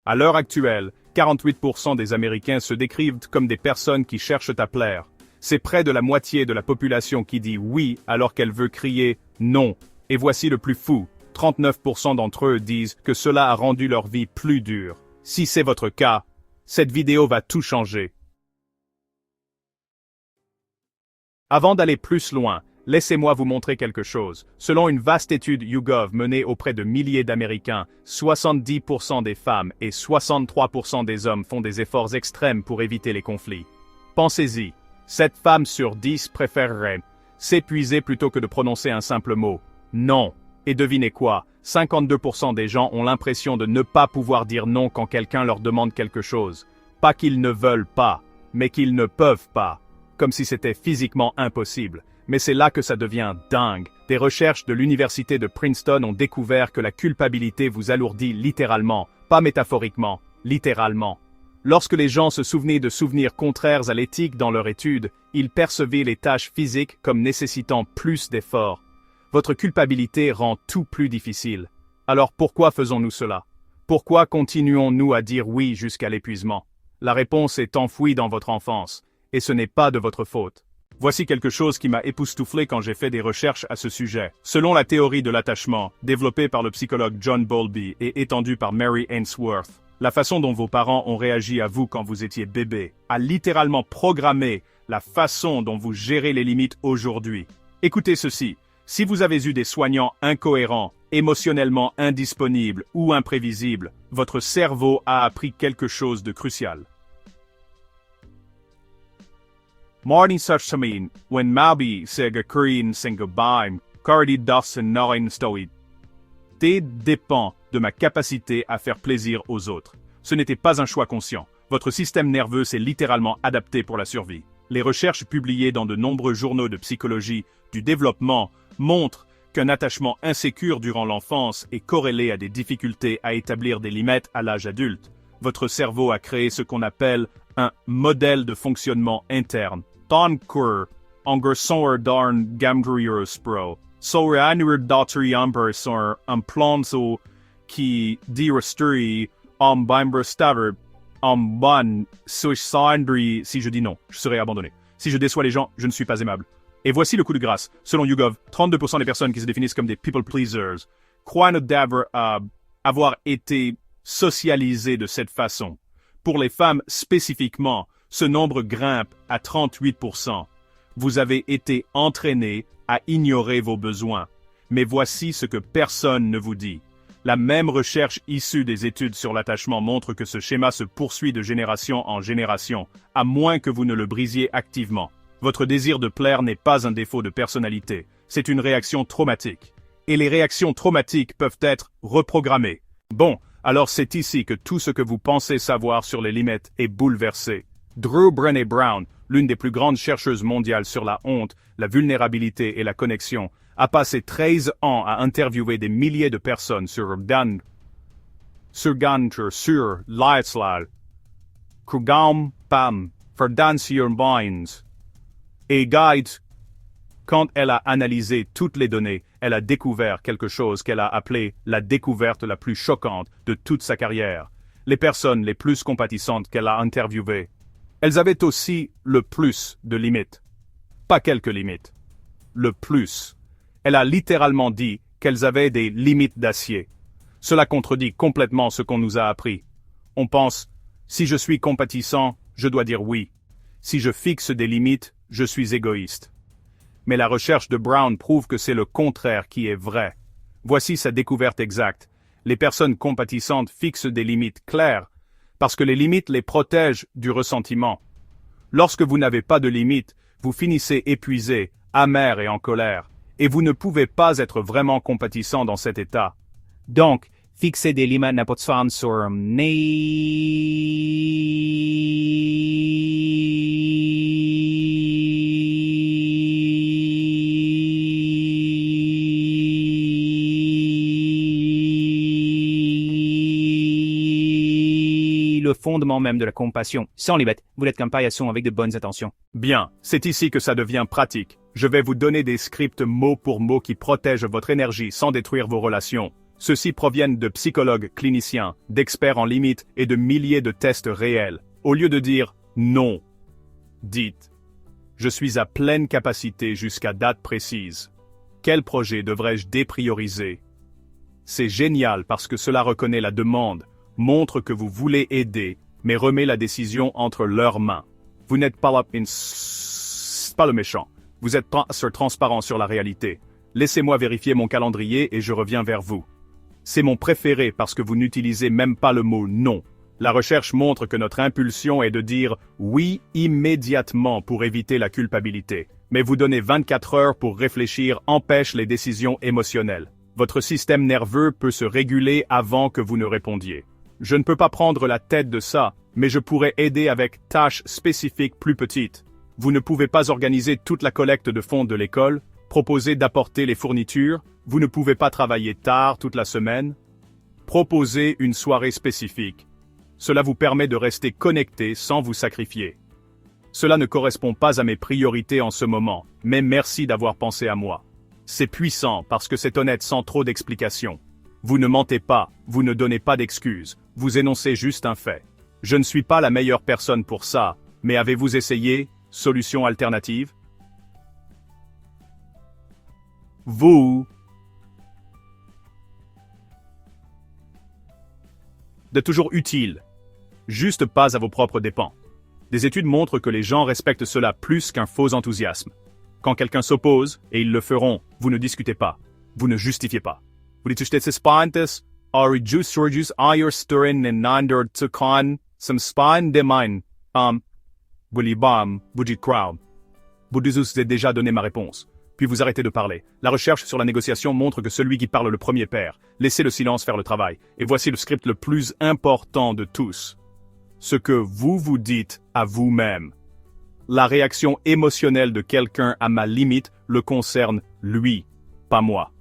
À l'heure actuelle, 48% des Américains se décrivent comme des personnes qui cherchent à plaire. C'est près de la moitié de la population qui dit oui alors qu'elle veut crier non. Et voici le plus fou, 39% d'entre eux disent que cela a rendu leur vie plus dure. Si c'est votre cas, cette vidéo va tout changer. Avant d'aller plus loin, laissez-moi vous montrer quelque chose. Selon une vaste étude YouGov menée auprès de milliers d'Américains, 70% des femmes et 63% des hommes font des efforts extrêmes pour éviter les conflits. Pensez-y, 7 femmes sur 10 préféreraient s'épuiser plutôt que de prononcer un simple mot. Non. Et devinez quoi, 52% des gens ont l'impression de ne pas pouvoir dire non quand quelqu'un leur demande quelque chose. Pas qu'ils ne veulent pas, mais qu'ils ne peuvent pas. Comme si c'était physiquement impossible. Mais c'est là que ça devient dingue. Des recherches de l'université de Princeton ont découvert que la culpabilité vous alourdit littéralement, pas métaphoriquement, littéralement. Lorsque les gens se souvenaient de souvenirs contraires à l'éthique dans leur étude, ils percevaient les tâches physiques comme nécessitant plus d'efforts. Votre culpabilité rend tout plus difficile. Alors pourquoi faisons-nous cela? Pourquoi continuons-nous à dire oui jusqu'à l'épuisement? La réponse est enfouie dans votre enfance, et ce n'est pas de votre faute. Voici quelque chose qui m'a époustouflé quand j'ai fait des recherches à ce sujet. Selon la théorie de l'attachement, développée par le psychologue John Bowlby et étendue par Mary Ainsworth, la façon dont vos parents ont réagi à vous quand vous étiez bébé a littéralement programmé la façon dont vous gérez les limites aujourd'hui. Écoutez ceci. Si vous avez eu des soignants incohérents, émotionnellement indisponibles ou imprévisibles, votre cerveau a appris quelque chose de crucial. Martin Suchtamin, when Mabi sega Korean singabaim, Cardi Dawson Norin Stoid. T dépend de ma capacité à faire plaisir aux autres. Ce n'était pas un choix conscient. Votre système nerveux s'est littéralement adapté pour la survie. Les recherches publiées dans de nombreux journaux de psychologie du développement montrent qu'un attachement insécure durant l'enfance est corrélé à des difficultés à établir des limites à l'âge adulte. Votre cerveau a créé ce qu'on appelle un modèle de fonctionnement interne. Tankur, Angersor Darn Gamdriurspro, Soranur Dautri Ambersor, Plonzo, qui diresturi, Bimberstaver, Ban, Suisandri, si je dis non, je serai abandonné. Si je déçois les gens, je ne suis pas aimable. Et voici le coup de grâce. Selon YouGov, 32% des personnes qui se définissent comme des people pleasers croient avoir été socialisées de cette façon. Pour les femmes spécifiquement, ce nombre grimpe à 38%. Vous avez été entraîné à ignorer vos besoins. Mais voici ce que personne ne vous dit. La même recherche issue des études sur l'attachement montre que ce schéma se poursuit de génération en génération, à moins que vous ne le brisiez activement. Votre désir de plaire n'est pas un défaut de personnalité, c'est une réaction traumatique. Et les réactions traumatiques peuvent être reprogrammées. Bon, alors c'est ici que tout ce que vous pensez savoir sur les limites est bouleversé. Drew Brené Brown, l'une des plus grandes chercheuses mondiales sur la honte, la vulnérabilité et la connexion, a passé 13 ans à interviewer des milliers de personnes sur Lightslal, Krugam Pam, Verdansir Minds. Et Guide, quand elle a analysé toutes les données, elle a découvert quelque chose qu'elle a appelé la découverte la plus choquante de toute sa carrière. Les personnes les plus compatissantes qu'elle a interviewées, elles avaient aussi le plus de limites. Pas quelques limites. Le plus. Elle a littéralement dit qu'elles avaient des limites d'acier. Cela contredit complètement ce qu'on nous a appris. On pense, si je suis compatissant, je dois dire oui. Si je fixe des limites, je suis égoïste. Mais la recherche de Brown prouve que c'est le contraire qui est vrai. Voici sa découverte exacte. Les personnes compatissantes fixent des limites claires, parce que les limites les protègent du ressentiment. Lorsque vous n'avez pas de limites, vous finissez épuisé, amer et en colère, et vous ne pouvez pas être vraiment compatissant dans cet état. Donc, fixer des limites n'a pas de sens sur le fondement même de la compassion. Sans les bêtes, vous êtes compassion avec de bonnes intentions. Bien, c'est ici que ça devient pratique. Je vais vous donner des scripts mot pour mot qui protègent votre énergie sans détruire vos relations. Ceux-ci proviennent de psychologues cliniciens, d'experts en limites et de milliers de tests réels. Au lieu de dire « non », dites « je suis à pleine capacité jusqu'à date précise. Quel projet devrais-je déprioriser ?» C'est génial parce que cela reconnaît la demande, montre que vous voulez aider, mais remet la décision entre leurs mains. Vous n'êtes pas pas le méchant. Vous êtes transparent sur la réalité. Laissez-moi vérifier mon calendrier et je reviens vers vous. C'est mon préféré parce que vous n'utilisez même pas le mot « non ». La recherche montre que notre impulsion est de dire « oui » immédiatement pour éviter la culpabilité. Mais vous donner 24 heures pour réfléchir empêche les décisions émotionnelles. Votre système nerveux peut se réguler avant que vous ne répondiez. Je ne peux pas prendre la tête de ça, mais je pourrais aider avec tâches spécifiques plus petites. Vous ne pouvez pas organiser toute la collecte de fonds de l'école, proposer d'apporter les fournitures, vous ne pouvez pas travailler tard toute la semaine. Proposez une soirée spécifique. Cela vous permet de rester connecté sans vous sacrifier. Cela ne correspond pas à mes priorités en ce moment, mais merci d'avoir pensé à moi. C'est puissant parce que c'est honnête sans trop d'explications. Vous ne mentez pas, vous ne donnez pas d'excuses, vous énoncez juste un fait. Je ne suis pas la meilleure personne pour ça, mais avez-vous essayé? Solution alternative? Vous de toujours utile, juste pas à vos propres dépens. Des études montrent que les gens respectent cela plus qu'un faux enthousiasme. Quand quelqu'un s'oppose, et ils le feront, vous ne discutez pas, vous ne justifiez pas. Vous dites que c'est reduce ayer sturin en nander tukon, some spine de mine, vous dites crowd. Vous avez déjà donné ma réponse. Puis vous arrêtez de parler. La recherche sur la négociation montre que celui qui parle le premier perd. Laissez le silence faire le travail. Et voici le script le plus important de tous. Ce que vous vous dites à vous-même. La réaction émotionnelle de quelqu'un à ma limite le concerne lui, pas moi.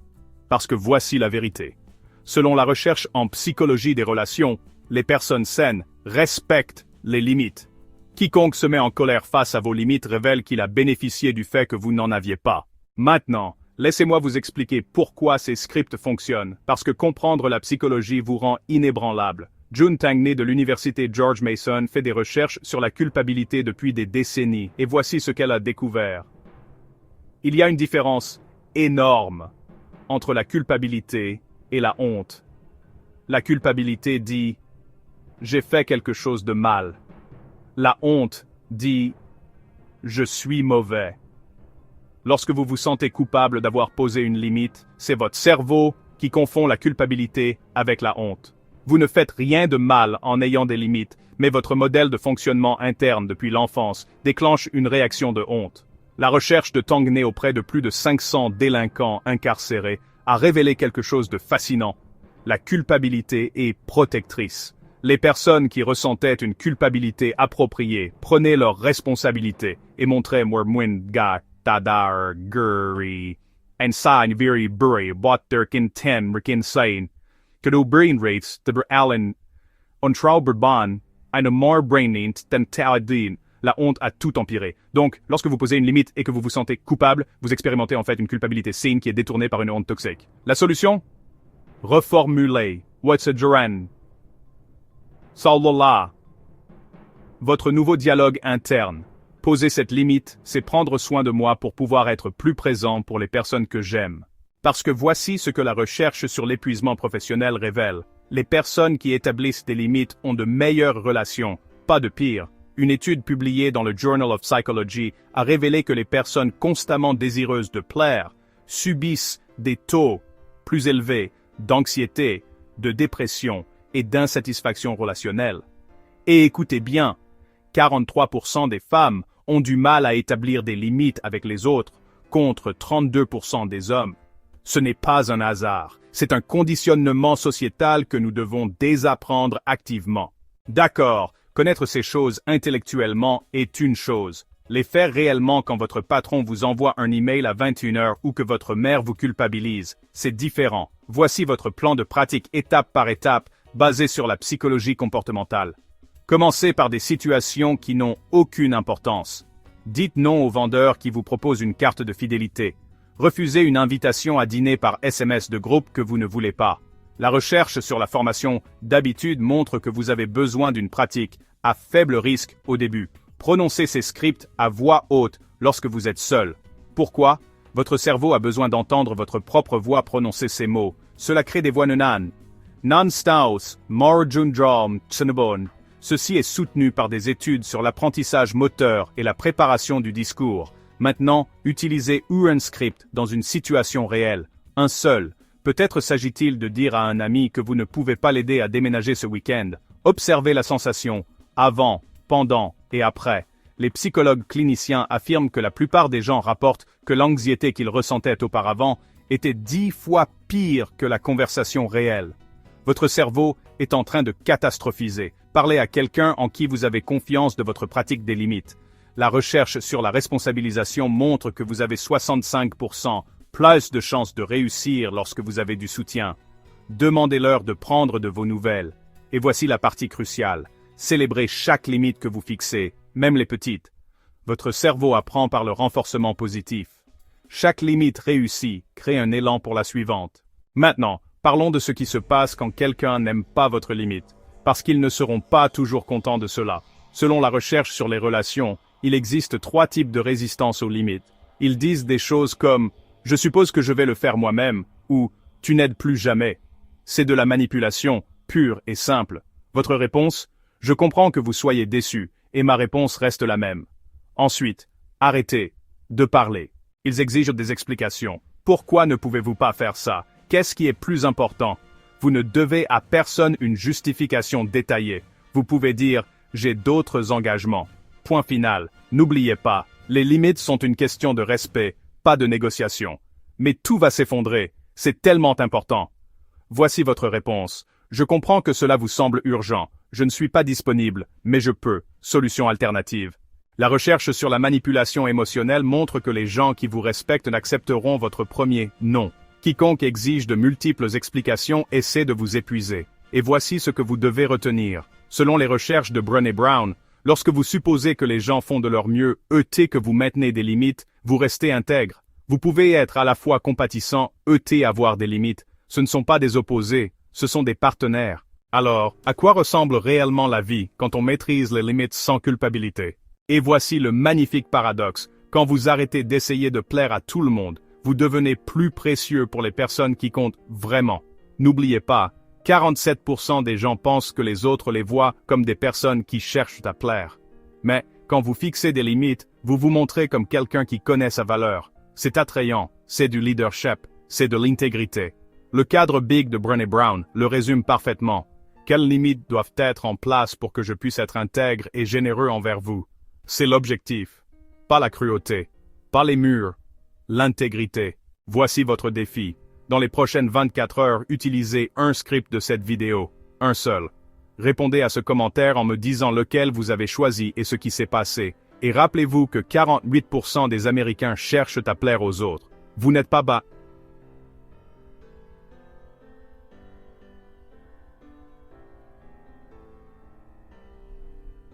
Parce que voici la vérité. Selon la recherche en psychologie des relations, les personnes saines respectent les limites. Quiconque se met en colère face à vos limites révèle qu'il a bénéficié du fait que vous n'en aviez pas. Maintenant, laissez-moi vous expliquer pourquoi ces scripts fonctionnent, parce que comprendre la psychologie vous rend inébranlable. June Tang, né de l'université George Mason, fait des recherches sur la culpabilité depuis des décennies, et voici ce qu'elle a découvert. Il y a une différence énorme entre la culpabilité et la honte. La culpabilité dit « j'ai fait quelque chose de mal ». La honte dit « je suis mauvais ». Lorsque vous vous sentez coupable d'avoir posé une limite, c'est votre cerveau qui confond la culpabilité avec la honte. Vous ne faites rien de mal en ayant des limites, mais votre modèle de fonctionnement interne depuis l'enfance déclenche une réaction de honte. La recherche de Tang née auprès de plus de 500 délinquants incarcérés a révélé quelque chose de fascinant. La culpabilité est protectrice. Les personnes qui ressentaient une culpabilité appropriée prenaient leurs responsabilités et montraient moins tadar guri and sign very bury what their kinten rekin sign que no brain rates de allen on trauberban and more brain than taladin. La honte a tout empiré. Donc, lorsque vous posez une limite et que vous vous sentez coupable, vous expérimentez en fait une culpabilité saine qui est détournée par une honte toxique. La solution? Reformuler. What's a duran? Sallallah. Votre nouveau dialogue interne. Poser cette limite, c'est prendre soin de moi pour pouvoir être plus présent pour les personnes que j'aime. Parce que voici ce que la recherche sur l'épuisement professionnel révèle. Les personnes qui établissent des limites ont de meilleures relations, pas de pire. Une étude publiée dans le Journal of Psychology a révélé que les personnes constamment désireuses de plaire subissent des taux plus élevés d'anxiété, de dépression et d'insatisfaction relationnelle. Et écoutez bien, 43% des femmes ont du mal à établir des limites avec les autres, contre 32% des hommes. Ce n'est pas un hasard, c'est un conditionnement sociétal que nous devons désapprendre activement. D'accord, connaître ces choses intellectuellement est une chose. Les faire réellement quand votre patron vous envoie un email à 21h ou que votre mère vous culpabilise, c'est différent. Voici votre plan de pratique étape par étape, basé sur la psychologie comportementale. Commencez par des situations qui n'ont aucune importance. Dites non au vendeur qui vous propose une carte de fidélité. Refusez une invitation à dîner par SMS de groupe que vous ne voulez pas. La recherche sur la formation d'habitude montre que vous avez besoin d'une pratique à faible risque au début. Prononcez ces scripts à voix haute lorsque vous êtes seul. Pourquoi? Votre cerveau a besoin d'entendre votre propre voix prononcer ces mots. Cela crée des voix neunanes. Nan Staus, Morjundrom, Tsenebon. Ceci est soutenu par des études sur l'apprentissage moteur et la préparation du discours. Maintenant, utilisez un script dans une situation réelle. Un seul. Peut-être s'agit-il de dire à un ami que vous ne pouvez pas l'aider à déménager ce week-end. Observez la sensation, avant, pendant et après. Les psychologues cliniciens affirment que la plupart des gens rapportent que l'anxiété qu'ils ressentaient auparavant était 10 fois pire que la conversation réelle. Votre cerveau est en train de catastrophiser. Parlez à quelqu'un en qui vous avez confiance de votre pratique des limites. La recherche sur la responsabilisation montre que vous avez 65% plus de chances de réussir lorsque vous avez du soutien. Demandez-leur de prendre de vos nouvelles. Et voici la partie cruciale. Célébrez chaque limite que vous fixez, même les petites. Votre cerveau apprend par le renforcement positif. Chaque limite réussie crée un élan pour la suivante. Maintenant, parlons de ce qui se passe quand quelqu'un n'aime pas votre limite, parce qu'ils ne seront pas toujours contents de cela. Selon la recherche sur les relations, il existe 3 types de résistance aux limites. Ils disent des choses comme « je suppose que je vais le faire moi-même » ou « tu n'aides plus jamais ». C'est de la manipulation, pure et simple. Votre réponse? Je comprends que vous soyez déçu, et ma réponse reste la même. Ensuite, arrêtez de parler. Ils exigent des explications. Pourquoi ne pouvez-vous pas faire ça? Qu'est-ce qui est plus important? Vous ne devez à personne une justification détaillée. Vous pouvez dire « j'ai d'autres engagements ». Point final. N'oubliez pas, les limites sont une question de respect, pas de négociation. Mais tout va s'effondrer. C'est tellement important. Voici votre réponse. Je comprends que cela vous semble urgent. Je ne suis pas disponible, mais je peux. Solution alternative. La recherche sur la manipulation émotionnelle montre que les gens qui vous respectent n'accepteront votre premier « non ». Quiconque exige de multiples explications essaie de vous épuiser. Et voici ce que vous devez retenir. Selon les recherches de Brené Brown, lorsque vous supposez que les gens font de leur mieux, que vous maintenez des limites, vous restez intègre. Vous pouvez être à la fois compatissant, avoir des limites. Ce ne sont pas des opposés, ce sont des partenaires. Alors, à quoi ressemble réellement la vie quand on maîtrise les limites sans culpabilité? Et voici le magnifique paradoxe. Quand vous arrêtez d'essayer de plaire à tout le monde, vous devenez plus précieux pour les personnes qui comptent vraiment. N'oubliez pas, 47% des gens pensent que les autres les voient comme des personnes qui cherchent à plaire. Mais, quand vous fixez des limites, vous vous montrez comme quelqu'un qui connaît sa valeur. C'est attrayant, c'est du leadership, c'est de l'intégrité. Le cadre Big de Brené Brown le résume parfaitement. Quelles limites doivent être en place pour que je puisse être intègre et généreux envers vous? C'est l'objectif. Pas la cruauté. Pas les murs. L'intégrité. Voici votre défi. Dans les prochaines 24 heures, utilisez un script de cette vidéo. Un seul. Répondez à ce commentaire en me disant lequel vous avez choisi et ce qui s'est passé. Et rappelez-vous que 48% des Américains cherchent à plaire aux autres. Vous n'êtes pas bas.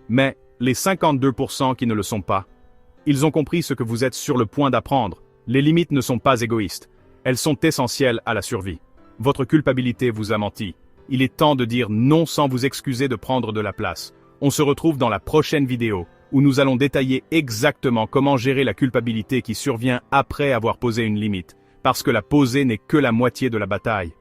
Mais, les 52% qui ne le sont pas, ils ont compris ce que vous êtes sur le point d'apprendre. Les limites ne sont pas égoïstes. Elles sont essentielles à la survie. Votre culpabilité vous a menti. Il est temps de dire non sans vous excuser de prendre de la place. On se retrouve dans la prochaine vidéo, où nous allons détailler exactement comment gérer la culpabilité qui survient après avoir posé une limite. Parce que la poser n'est que la moitié de la bataille.